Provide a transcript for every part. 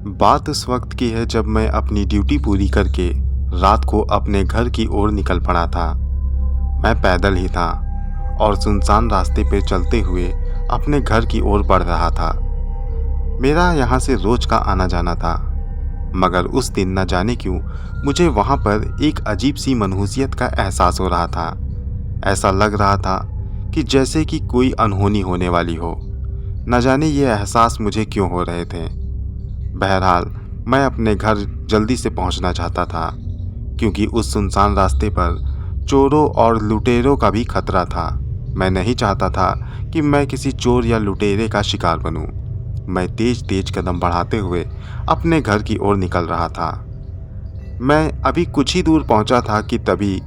बात उस वक्त की है जब मैं अपनी ड्यूटी पूरी करके रात को अपने घर की ओर निकल पड़ा था। मैं पैदल ही था और सुनसान रास्ते पे चलते हुए अपने घर की ओर बढ़ रहा था। मेरा यहाँ से रोज का आना जाना था, मगर उस दिन न जाने क्यों मुझे वहाँ पर एक अजीब सी मनहूसियत का एहसास हो रहा था। ऐसा लग रहा था कि जैसे कि कोई अनहोनी होने वाली हो। न जाने ये एहसास मुझे क्यों हो रहे थे। बहरहाल मैं अपने घर जल्दी से पहुंचना चाहता था, क्योंकि उस सुनसान रास्ते पर चोरों और लुटेरों का भी खतरा था। मैं नहीं चाहता था कि मैं किसी चोर या लुटेरे का शिकार बनूं। मैं तेज तेज कदम बढ़ाते हुए अपने घर की ओर निकल रहा था। मैं अभी कुछ ही दूर पहुंचा था कि तभी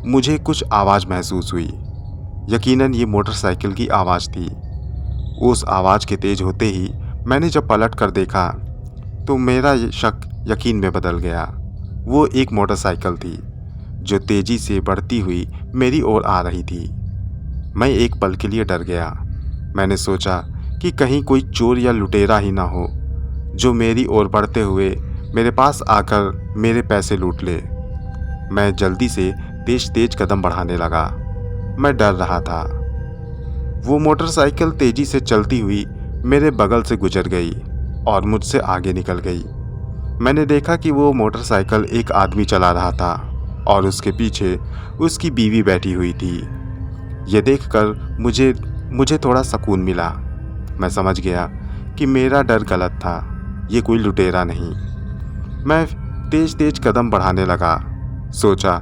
मुझे कुछ आवाज़ महसूस हुई। यकीनन ये मोटरसाइकिल की आवाज़ थी। उस आवाज़ के तेज होते ही मैंने जब पलट कर देखा तो मेरा ये शक यकीन में बदल गया। वो एक मोटरसाइकिल थी जो तेजी से बढ़ती हुई मेरी ओर आ रही थी। मैं एक पल के लिए डर गया। मैंने सोचा कि कहीं कोई चोर या लुटेरा ही ना हो जो मेरी ओर बढ़ते हुए मेरे पास आकर मेरे पैसे लूट ले। मैं जल्दी से तेज तेज कदम बढ़ाने लगा। मैं डर रहा था। वो मोटरसाइकिल तेजी से चलती हुई मेरे बगल से गुजर गई और मुझसे आगे निकल गई। मैंने देखा कि वो मोटरसाइकिल एक आदमी चला रहा था और उसके पीछे उसकी बीवी बैठी हुई थी। ये देखकर मुझे थोड़ा सुकून मिला। मैं समझ गया कि मेरा डर गलत था। ये कोई लुटेरा नहीं। मैं तेज तेज कदम बढ़ाने लगा। सोचा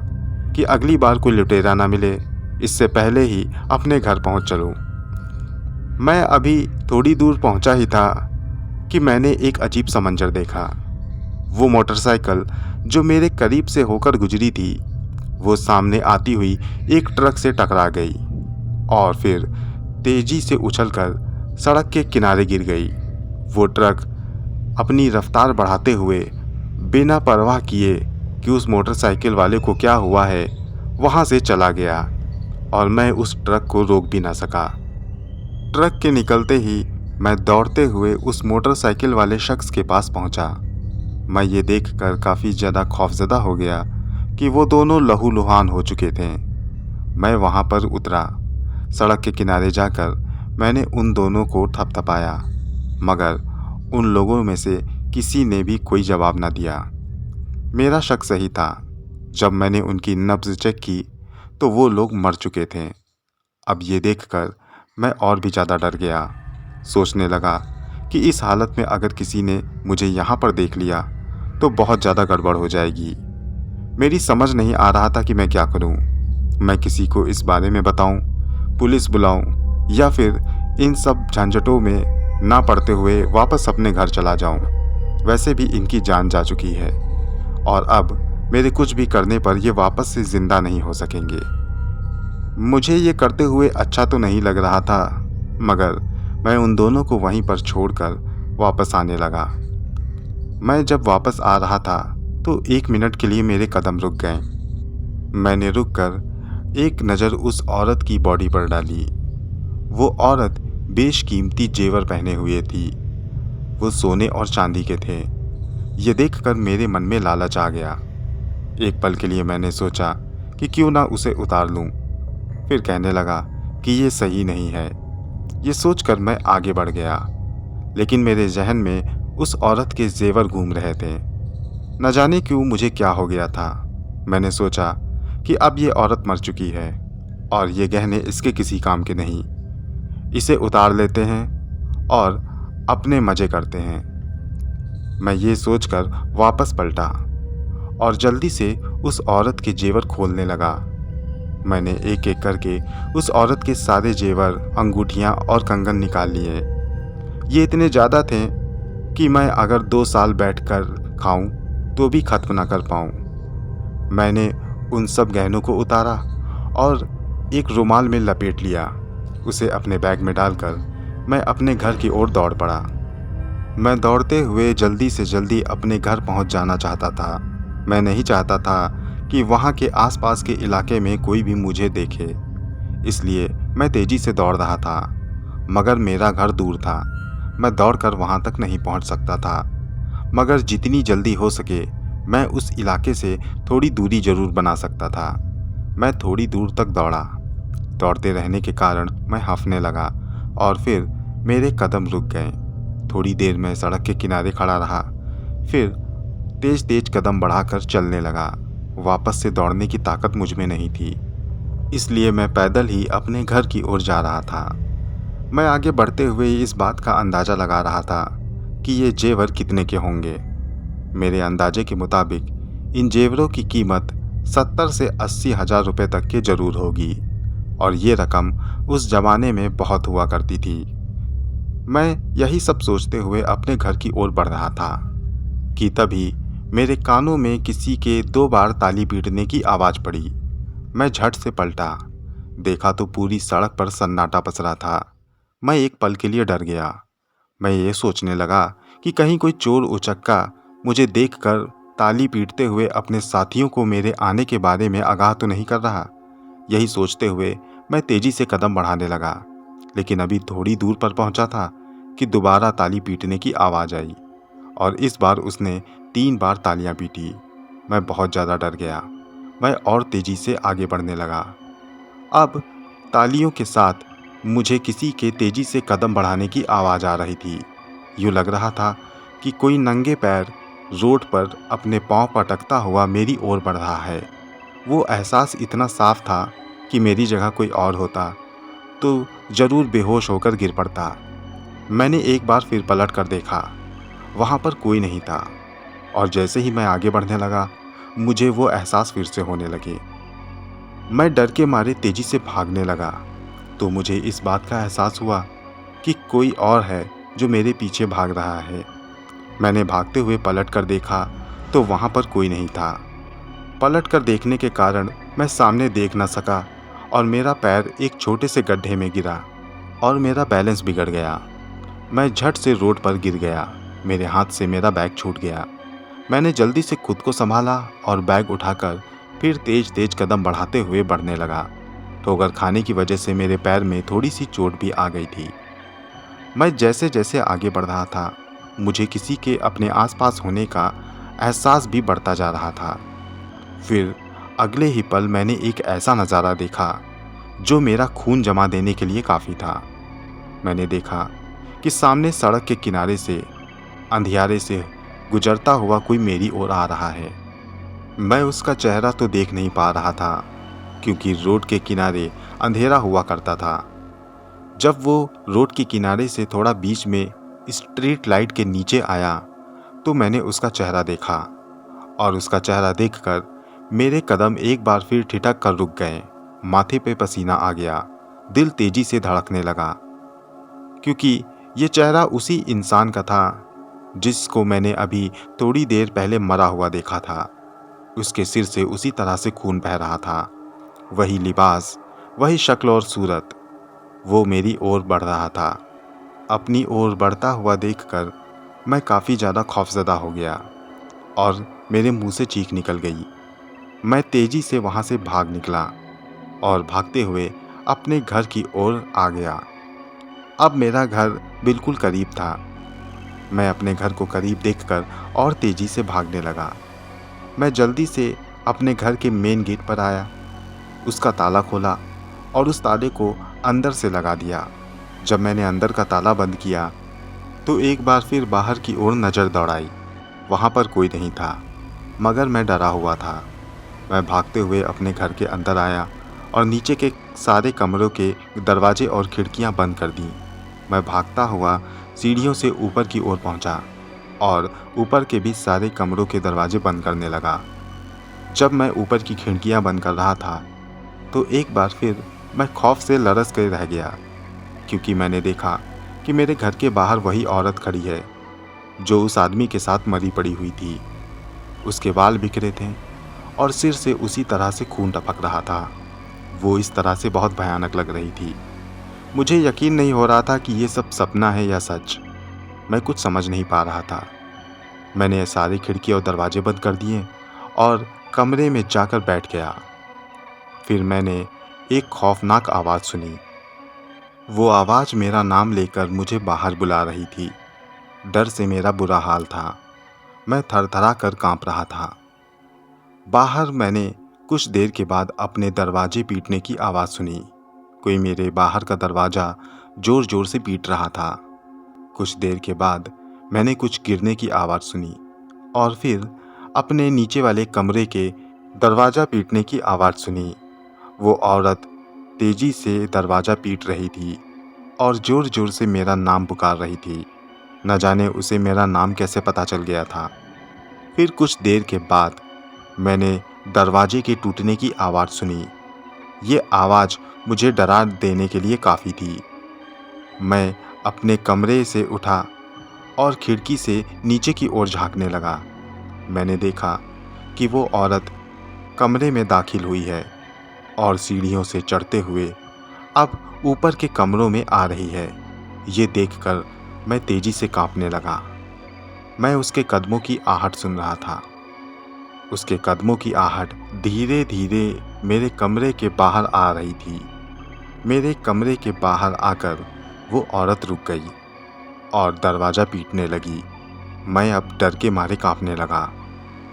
कि अगली बार कोई लुटेरा ना मिले, इससे पहले ही अपने घर पहुंच चलूं। मैं अभी थोड़ी दूर पहुंचा ही था कि मैंने एक अजीब सा मंजर देखा। वो मोटरसाइकिल जो मेरे करीब से होकर गुजरी थी, वो सामने आती हुई एक ट्रक से टकरा गई और फिर तेजी से उछलकर सड़क के किनारे गिर गई। वो ट्रक अपनी रफ्तार बढ़ाते हुए बिना परवाह किए कि उस मोटरसाइकिल वाले को क्या हुआ है, वहाँ से चला गया और मैं उस ट्रक को रोक भी ना सका। ट्रक के निकलते ही मैं दौड़ते हुए उस मोटरसाइकिल वाले शख्स के पास पहुंचा। मैं ये देखकर काफ़ी ज़्यादा खौफज़दा हो गया कि वो दोनों लहूलुहान हो चुके थे। मैं वहाँ पर उतरा। सड़क के किनारे जाकर मैंने उन दोनों को थपथपाया, मगर उन लोगों में से किसी ने भी कोई जवाब न दिया। मेरा शक सही था। जब मैंने उनकी नब्ज़ चेक की तो वो लोग मर चुके थे। अब ये देखकर मैं और भी ज़्यादा डर गया। सोचने लगा कि इस हालत में अगर किसी ने मुझे यहाँ पर देख लिया तो बहुत ज़्यादा गड़बड़ हो जाएगी। मेरी समझ नहीं आ रहा था कि मैं क्या करूँ। मैं किसी को इस बारे में बताऊँ, पुलिस बुलाऊँ, या फिर इन सब झंझटों में ना पड़ते हुए वापस अपने घर चला जाऊँ। वैसे भी इनकी जान जा चुकी है और अब मेरे कुछ भी करने पर ये वापस से ज़िंदा नहीं हो सकेंगे। मुझे ये करते हुए अच्छा तो नहीं लग रहा था, मगर मैं उन दोनों को वहीं पर छोड़कर वापस आने लगा। मैं जब वापस आ रहा था तो 1 मिनट के लिए मेरे कदम रुक गए। मैंने रुककर एक नज़र उस औरत की बॉडी पर डाली। वो औरत बेशकीमती जेवर पहने हुए थी। वो सोने और चांदी के थे। ये देखकर मेरे मन में लालच आ गया। एक पल के लिए मैंने सोचा कि क्यों ना उसे उतार लूं। फिर कहने लगा कि ये सही नहीं है। ये सोचकर मैं आगे बढ़ गया, लेकिन मेरे जहन में उस औरत के जेवर घूम रहे थे। न जाने क्यों मुझे क्या हो गया था। मैंने सोचा कि अब ये औरत मर चुकी है और ये गहने इसके किसी काम के नहीं। इसे उतार लेते हैं और अपने मज़े करते हैं। मैं ये सोचकर वापस पलटा और जल्दी से उस औरत के जेवर खोलने लगा। मैंने एक एक करके उस औरत के सारे जेवर, अंगूठियाँ और कंगन निकाल लिए। ये इतने ज़्यादा थे कि मैं अगर 2 साल बैठकर खाऊं तो भी ख़त्म ना कर पाऊं। मैंने उन सब गहनों को उतारा और एक रुमाल में लपेट लिया। उसे अपने बैग में डालकर मैं अपने घर की ओर दौड़ पड़ा। मैं दौड़ते हुए जल्दी से जल्दी अपने घर पहुंच जाना चाहता था। मैं नहीं चाहता था कि वहां के आसपास के इलाके में कोई भी मुझे देखे, इसलिए मैं तेज़ी से दौड़ रहा था। मगर मेरा घर दूर था। मैं दौड़कर वहां तक नहीं पहुंच सकता था। मगर जितनी जल्दी हो सके मैं उस इलाके से थोड़ी दूरी जरूर बना सकता था। मैं थोड़ी दूर तक दौड़ा। दौड़ते रहने के कारण मैं हांफने लगा और फिर मेरे कदम रुक गए। थोड़ी देर मैं सड़क के किनारे खड़ा रहा, फिर तेज तेज कदम बढ़ाकर चलने लगा। वापस से दौड़ने की ताकत मुझ में नहीं थी, इसलिए मैं पैदल ही अपने घर की ओर जा रहा था। मैं आगे बढ़ते हुए इस बात का अंदाज़ा लगा रहा था कि ये जेवर कितने के होंगे। मेरे अंदाजे के मुताबिक इन जेवरों की कीमत 70 से 80 हज़ार रुपये तक के जरूर होगी, और ये रकम उस जमाने में बहुत हुआ करती थी। मैं यही सब सोचते हुए अपने घर की ओर बढ़ रहा था कि तभी मेरे कानों में किसी के 2 बार ताली पीटने की आवाज़ पड़ी। मैं झट से पलटा, देखा तो पूरी सड़क पर सन्नाटा पसरा था। मैं एक पल के लिए डर गया। मैं ये सोचने लगा कि कहीं कोई चोर उचक्का मुझे देखकर ताली पीटते हुए अपने साथियों को मेरे आने के बारे में आगाह तो नहीं कर रहा। यही सोचते हुए मैं तेजी से कदम बढ़ाने लगा, लेकिन अभी थोड़ी दूर पर पहुंचा था कि दोबारा ताली पीटने की आवाज़ आई, और इस बार उसने 3 बार तालियां पीटी। मैं बहुत ज़्यादा डर गया। मैं और तेज़ी से आगे बढ़ने लगा। अब तालियों के साथ मुझे किसी के तेज़ी से कदम बढ़ाने की आवाज़ आ रही थी। यूँ लग रहा था कि कोई नंगे पैर रोड पर अपने पाँव पटकता हुआ मेरी ओर बढ़ रहा है। वो एहसास इतना साफ था कि मेरी जगह कोई और होता तो ज़रूर बेहोश होकर गिर पड़ता। मैंने एक बार फिर पलट कर देखा, वहाँ पर कोई नहीं था, और जैसे ही मैं आगे बढ़ने लगा मुझे वो एहसास फिर से होने लगे। मैं डर के मारे तेज़ी से भागने लगा तो मुझे इस बात का एहसास हुआ कि कोई और है जो मेरे पीछे भाग रहा है। मैंने भागते हुए पलट कर देखा तो वहाँ पर कोई नहीं था। पलट कर देखने के कारण मैं सामने देख न सका और मेरा पैर एक छोटे से गड्ढे में गिरा और मेरा बैलेंस बिगड़ गया। मैं झट से रोड पर गिर गया। मेरे हाथ से मेरा बैग छूट गया। मैंने जल्दी से खुद को संभाला और बैग उठाकर फिर तेज तेज कदम बढ़ाते हुए बढ़ने लगा। ठोकर खाने की वजह से मेरे पैर में थोड़ी सी चोट भी आ गई थी। मैं जैसे जैसे आगे बढ़ रहा था मुझे किसी के अपने आसपास होने का एहसास भी बढ़ता जा रहा था। फिर अगले ही पल मैंने एक ऐसा नज़ारा देखा जो मेरा खून जमा देने के लिए काफ़ी था। मैंने देखा कि सामने सड़क के किनारे से अंधियारे से गुजरता हुआ कोई मेरी ओर आ रहा है। मैं उसका चेहरा तो देख नहीं पा रहा था क्योंकि रोड के किनारे अंधेरा हुआ करता था। जब वो रोड के किनारे से थोड़ा बीच में स्ट्रीट लाइट के नीचे आया तो मैंने उसका चेहरा देखा, और उसका चेहरा देखकर मेरे कदम एक बार फिर ठिठक कर रुक गए। माथे पे पसीना आ गया, दिल तेजी से धड़कने लगा, क्योंकि ये चेहरा उसी इंसान का था जिसको मैंने अभी थोड़ी देर पहले मरा हुआ देखा था। उसके सिर से उसी तरह से खून बह रहा था। वही लिबास, वही शक्ल और सूरत। वो मेरी ओर बढ़ रहा था। अपनी ओर बढ़ता हुआ देखकर मैं काफ़ी ज़्यादा खौफज़दा हो गया और मेरे मुंह से चीख निकल गई। मैं तेज़ी से वहाँ से भाग निकला और भागते हुए अपने घर की ओर आ गया। अब मेरा घर बिल्कुल करीब था। मैं अपने घर को करीब देखकर और तेज़ी से भागने लगा। मैं जल्दी से अपने घर के मेन गेट पर आया, उसका ताला खोला और उस ताले को अंदर से लगा दिया। जब मैंने अंदर का ताला बंद किया तो एक बार फिर बाहर की ओर नज़र दौड़ाई। वहाँ पर कोई नहीं था, मगर मैं डरा हुआ था। मैं भागते हुए अपने घर के अंदर आया और नीचे के सारे कमरों के दरवाजे और खिड़कियाँ बंद कर दी। मैं भागता हुआ सीढ़ियों से ऊपर की ओर पहुँचा और ऊपर के भी सारे कमरों के दरवाजे बंद करने लगा। जब मैं ऊपर की खिड़कियाँ बंद कर रहा था तो एक बार फिर मैं खौफ से लरस कर रह गया, क्योंकि मैंने देखा कि मेरे घर के बाहर वही औरत खड़ी है जो उस आदमी के साथ मरी पड़ी हुई थी। उसके बाल बिखरे थे और सिर से उसी तरह से खून टपक रहा था। वो इस तरह से बहुत भयानक लग रही थी। मुझे यकीन नहीं हो रहा था कि ये सब सपना है या सच। मैं कुछ समझ नहीं पा रहा था। मैंने सारी खिड़की और दरवाजे बंद कर दिए और कमरे में जाकर बैठ गया। फिर मैंने एक खौफनाक आवाज़ सुनी। वो आवाज़ मेरा नाम लेकर मुझे बाहर बुला रही थी। डर से मेरा बुरा हाल था। मैं थरथरा कर कांप रहा था। बाहर मैंने कुछ देर के बाद अपने दरवाजे पीटने की आवाज़ सुनी। कोई मेरे बाहर का दरवाज़ा ज़ोर ज़ोर से पीट रहा था। कुछ देर के बाद मैंने कुछ गिरने की आवाज़ सुनी और फिर अपने नीचे वाले कमरे के दरवाज़ा पीटने की आवाज़ सुनी। वो औरत तेज़ी से दरवाज़ा पीट रही थी और ज़ोर ज़ोर से मेरा नाम पुकार रही थी। न जाने उसे मेरा नाम कैसे पता चल गया था। फिर कुछ देर के बाद मैंने दरवाजे के टूटने की आवाज़ सुनी। ये आवाज़ मुझे डरा देने के लिए काफ़ी थी। मैं अपने कमरे से उठा और खिड़की से नीचे की ओर झांकने लगा। मैंने देखा कि वो औरत कमरे में दाखिल हुई है और सीढ़ियों से चढ़ते हुए अब ऊपर के कमरों में आ रही है। ये देखकर मैं तेज़ी से कांपने लगा। मैं उसके कदमों की आहट सुन रहा था। उसके कदमों की आहट धीरे धीरे मेरे कमरे के बाहर आ रही थी। मेरे कमरे के बाहर आकर वो औरत रुक गई और दरवाज़ा पीटने लगी। मैं अब डर के मारे कांपने लगा।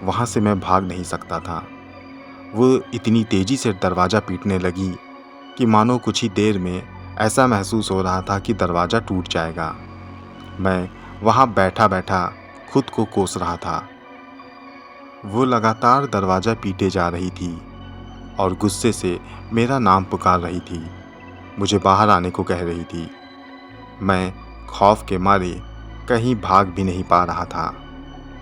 वहाँ से मैं भाग नहीं सकता था। वो इतनी तेज़ी से दरवाज़ा पीटने लगी कि मानो कुछ ही देर में ऐसा महसूस हो रहा था कि दरवाज़ा टूट जाएगा। मैं वहाँ बैठा बैठा खुद को कोस रहा था। वो लगातार दरवाज़ा पीटे जा रही थी और गुस्से से मेरा नाम पुकार रही थी। मुझे बाहर आने को कह रही थी। मैं खौफ के मारे कहीं भाग भी नहीं पा रहा था।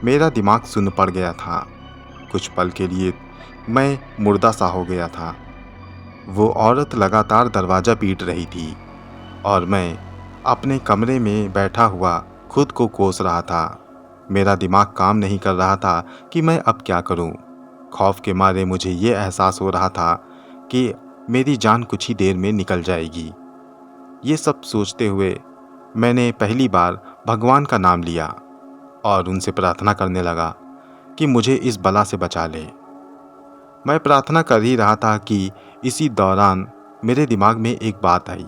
मेरा दिमाग सुन्न पड़ गया था। कुछ पल के लिए मैं मुर्दा सा हो गया था। वो औरत लगातार दरवाज़ा पीट रही थी और मैं अपने कमरे में बैठा हुआ खुद को कोस रहा था। मेरा दिमाग काम नहीं कर रहा था कि मैं अब क्या करूं। खौफ के मारे मुझे ये एहसास हो रहा था कि मेरी जान कुछ ही देर में निकल जाएगी। ये सब सोचते हुए मैंने पहली बार भगवान का नाम लिया और उनसे प्रार्थना करने लगा कि मुझे इस बला से बचा ले। मैं प्रार्थना कर ही रहा था कि इसी दौरान मेरे दिमाग में एक बात आई।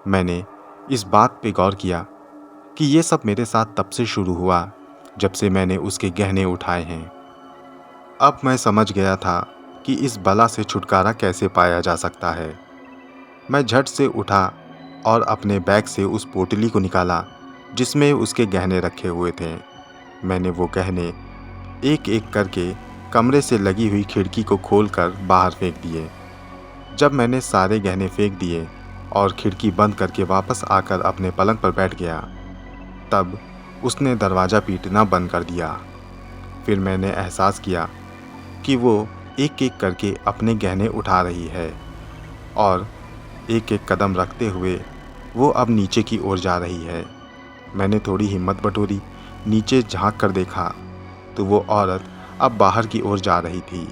मैंने इस बात पे गौर किया कि ये सब मेरे साथ तब से शुरू हुआ जब से मैंने उसके गहने उठाए हैं। अब मैं समझ गया था कि इस बला से छुटकारा कैसे पाया जा सकता है। मैं झट से उठा और अपने बैग से उस पोटली को निकाला जिसमें उसके गहने रखे हुए थे। मैंने वो गहने एक एक करके कमरे से लगी हुई खिड़की को खोलकर बाहर फेंक दिए। जब मैंने सारे गहने फेंक दिए और खिड़की बंद करके वापस आकर अपने पलंग पर बैठ गया, तब उसने दरवाज़ा पीटना बंद कर दिया। फिर मैंने एहसास किया कि वो एक एक करके अपने गहने उठा रही है और एक एक कदम रखते हुए वो अब नीचे की ओर जा रही है। मैंने थोड़ी हिम्मत बटोरी, नीचे झांक कर देखा तो वो औरत अब बाहर की ओर जा रही थी।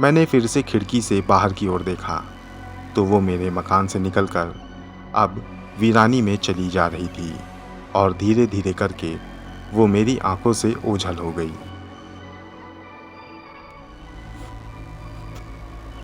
मैंने फिर से खिड़की से बाहर की ओर देखा तो वो मेरे मकान से निकलकर अब वीरानी में चली जा रही थी और धीरे धीरे करके वो मेरी आंखों से ओझल हो गई।